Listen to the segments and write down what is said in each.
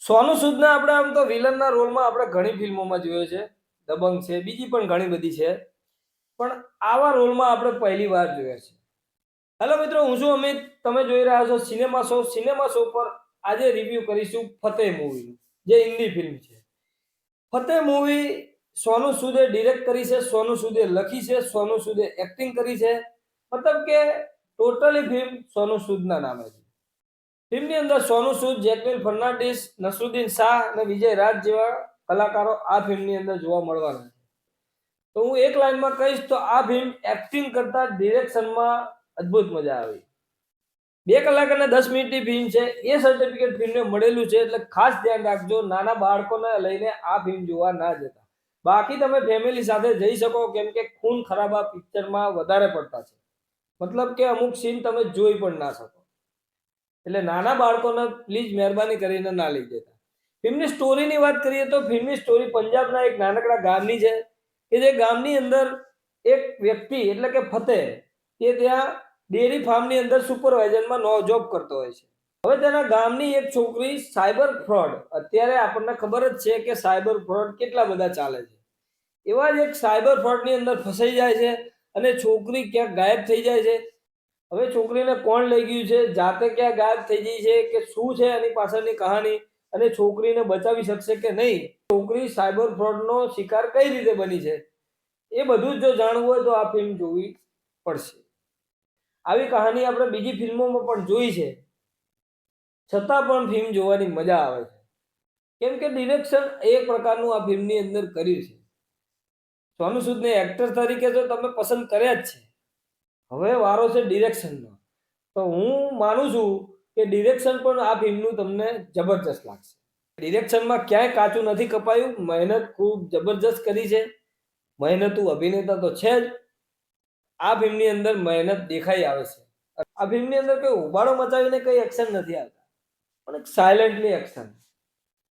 સોનુ સૂદને આપણે આમ તો વિલનના રોલમાં આપણે ઘણી ફિલ્મોમાં જોયો છે. દબંગ છે, બીજી પણ ઘણી બધી છે. પણ આવા રોલમાં આપણે પહેલી વાર જોયા છે. હેલો મિત્રો, હું છું અમિત. તમે જોઈ રહ્યા છો સિનેમા શો. સિનેમા શો પર આજે રિવ્યુ કરીશું ફતેહ મૂવીનું, જે હિન્દી ફિલ્મ છે. ફતેહ મૂવી સોનુ સૂદે ડિરેક્ટ કરી છે, સોનુ સૂદે લખી છે, સોનુ સૂદે એક્ટિંગ કરી છે. મતલબ કે ટોટલી ફિલ્મ સોનુ સૂદના નામે છે. ફિલ્મની અંદર સોનુ સૂદ, જેકલિન ફર્નાન્ડીસ, નસરુદ્દીન શાહ અને વિજય રાજ જેવા કલાકારો આ ફિલ્મની અંદર જોવા મળવાના છે. તો હું એક લાઈનમાં કહીશ તો આ ફિલ્મ એક્ટિંગ કરતા ડિરેક્શનમાં અદ્ભુત મજા આવી. 2 કલાક અને 10 મિનિટની ફિલ્મ છે. એ સર્ટિફિકેટ ફિલ્મને મળેલું છે, એટલે ખાસ ધ્યાન રાખજો, નાના બાળકોને લઈને આ ફિલ્મ જોવા ના જતા. બાકી તમે ફેમિલી સાથે જઈ શકો, કેમ કે ખૂન ખરાબા પિક્ચરમાં વધારે પડતા છે. મતલબ કે અમુક સીન તમે જોઈ પણ ના શકો. એટલે નાના બાળકોને પ્લીઝ મહેરબાની કરીને ના લઈ જતા. ફિલ્મની સ્ટોરીની વાત કરીએ તો ફિલ્મની સ્ટોરી પંજાબના એક નાનકડા ગામની છે, કે જે ગામની અંદર એક વ્યક્તિ એટલે કે ફતેહ, તે ત્યાં ડેરી ફાર્મની અંદર સુપરવાઇઝરમાં જોબ કરતો હોય છે. હવે તેના ગામની એક છોકરી સાયબર ફ્રોડ, અત્યારે આપણને ખબર જ છે કે સાયબર ફ્રોડ કેટલા બધા ચાલે છે. એવા જ એક સાયબર ફ્રોડની અંદર ફસાઈ જાય છે અને છોકરી ક્યાંક ગાયબ થઈ જાય છે. હવે છોકરીને કોણ લઈ ગયું છે, જાતે ક્યાં ગાયબ થઈ ગઈ છે, કે શું છે એની પાછળની કહાની, અને છોકરીને બચાવી શકશે કે નહીં, છોકરી સાયબર ફ્રોડનો શિકાર કઈ રીતે બની છે, એ બધું જ જો જાણવું હોય તો આ ફિલ્મ જોવી પડશે. આવી કહાની આપણે બીજી ફિલ્મોમાં પણ જોઈ છે, છતાં પણ ફિલ્મ જોવાની મજા આવે છે, કેમ કે ડિરેક્શન એક પ્રકારનું આ ફિલ્મની અંદર કર્યું છે. સોનુ સૂદને એક્ટર તરીકે તો તમે પસંદ કર્યા જ છે. હવે વારો છે ડિરેક્શનનો. તો હું માનું છું કે ડિરેક્શન પણ આ ફિલ્મનું તમને જબરજસ્ત લાગશે. ડિરેક્શનમાં ક્યાંય કાચું નથી કપાયું. મહેનત ખૂબ જબરજસ્ત કરી છે. મહેનતુ અભિનેતા તો છે જ. આ ફિલ્મની અંદર મહેનત દેખાઈ આવે છે. આ ફિલ્મની અંદર કોઈ ઉબાળો મચાવીને કઈ એક્શન નથી આવતા, પણ એક સાયલેન્ટલી એક્શન.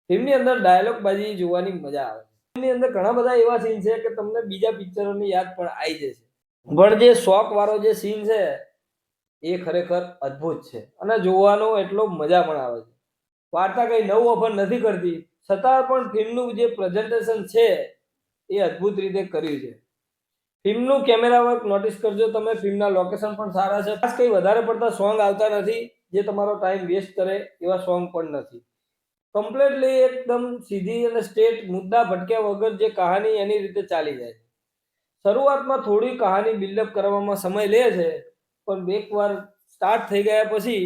ફિલ્મની અંદર ડાયલોગ બાજી જોવાની મજા આવે. ફિલ્મની અંદર ઘણા બધા એવા સીન છે કે તમને બીજા પિક્ચરોની યાદ પણ આવી જશે. પણ જે શોક વાળો જે સીન છે એ ખરેખર અદ્ભુત છે અને જોવાનો એટલો મજા પણ આવે છે. વાર્તા કઈ નવું ઓફર નથી કરતી, છતાં પણ ફિલ્મનું જે પ્રેઝન્ટેશન છે એ અદ્ભુત રીતે કર્યું છે. ફિલ્મનું કેમેરા વર્ક નોટિસ કરજો તમે. ફિલ્મના લોકેશન પણ સારા છે. ખાસ કંઈ વધારે પડતા સોંગ આવતા નથી જે તમારો ટાઈમ વેસ્ટ કરે, એવા સોંગ પણ નથી. કમ્પ્લીટલી એકદમ સીધી અને સ્ટ્રેટ, મુદ્દા ભટક્યા વગર જે કહાની એની રીતે ચાલી જાય છે. શરૂઆતમાં થોડી કહાની બિલ્ડઅપ કરવામાં સમય લે છે, પણ એકવાર સ્ટાર્ટ થઈ ગયા પછી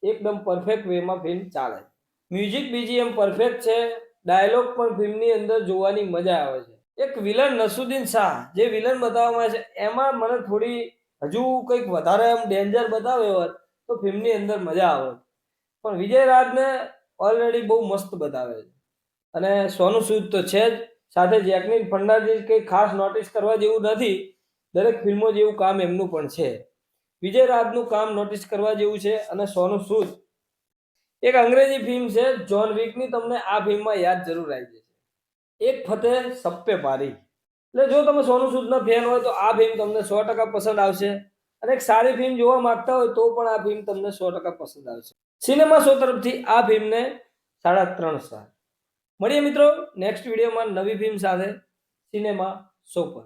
એકદમ પરફેક્ટ વેમાં ફિલ્મ ચાલે. મ્યુઝિક બીજીએમ પરફેક્ટ છે. ડાયલોગ પણ ફિલ્મની અંદર જોવાની મજા આવે છે. એક વિલન નસરુદ્દીન શાહ જે વિલન બતાવવામાં આવે છે, એમાં મને થોડી હજુ કંઈક વધારે એમ ડેન્જર બતાવ્યો હોત તો ફિલ્મની અંદર મજા આવે. પણ વિજય રાજને ઓલરેડી બહુ મસ્ત બતાવે છે. અને સોનુ સૂદ તો છે જ, સાથે જેકલિન ફર્નાન્ડીસ કંઈ ખાસ નોટિસ કરવા જેવું નથી. દરેક ફિલ્મો જેવું કામ એમનું પણ છે. વિજય રાજનું કામ નોટિસ કરવા જેવું છે. અને સોનુ સૂદ, એક અંગ્રેજી ફિલ્મ છે જોન વિકની, તમને આ ફિલ્મમાં યાદ જરૂર આવી જશે. એક ફતેહ સબ પે ભારી. એટલે જો તમે સોનુ સૂદના ફેન હોય તો આ ફિલ્મ તમને 100% પસંદ આવશે. અને એક સારી ફિલ્મ જોવા માંગતા હોય તો પણ આ ફિલ્મ તમને 100% પસંદ આવશે. સિનેમા શો તરફથી આ ફિલ્મને 3.5 સ્ટાર. મળીએ મિત્રો નેક્સ્ટ વિડીયોમાં નવી ફિલ્મ સાથે સિનેમા શો પર.